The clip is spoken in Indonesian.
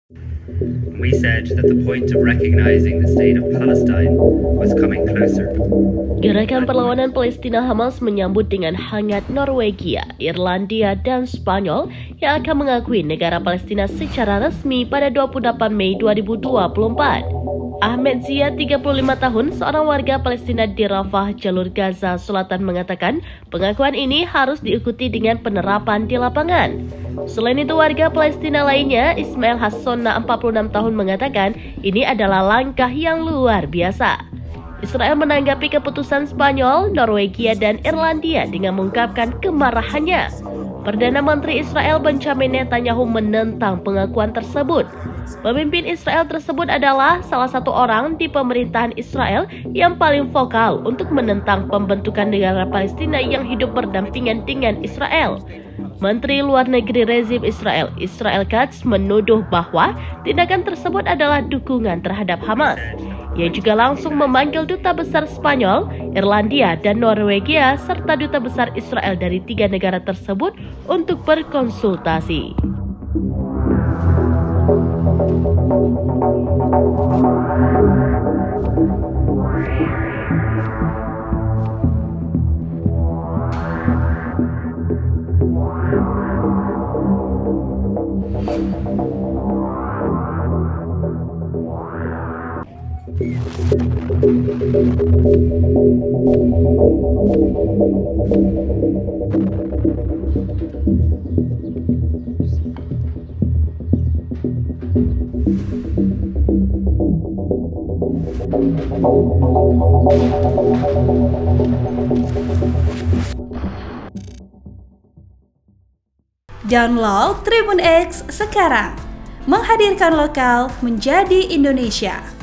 We said that the point of recognizing the state of Palestine was coming closer. Gerakan perlawanan Palestina Hamas menyambut dengan hangat Norwegia, Irlandia, dan Spanyol yang akan mengakui negara Palestina secara resmi pada 28 Mei 2024. Ahmed Zia, 35 tahun, seorang warga Palestina di Rafah, jalur Gaza Selatan, mengatakan pengakuan ini harus diikuti dengan penerapan di lapangan. Selain itu, warga Palestina lainnya, Ismail Hassona, 46 tahun, mengatakan ini adalah langkah yang luar biasa. Israel menanggapi keputusan Spanyol, Norwegia, dan Irlandia dengan mengungkapkan kemarahannya. Perdana Menteri Israel Benjamin Netanyahu menentang pengakuan tersebut. Pemimpin Israel tersebut adalah salah satu orang di pemerintahan Israel yang paling vokal untuk menentang pembentukan negara Palestina yang hidup berdampingan dengan Israel. Menteri Luar Negeri rezim Israel, Israel Katz, menuduh bahwa tindakan tersebut adalah dukungan terhadap Hamas. Ia juga langsung memanggil duta besar Spanyol, Irlandia, dan Norwegia serta duta besar Israel dari 3 negara tersebut untuk berkonsultasi. Download Tribun X sekarang, menghadirkan lokal menjadi Indonesia.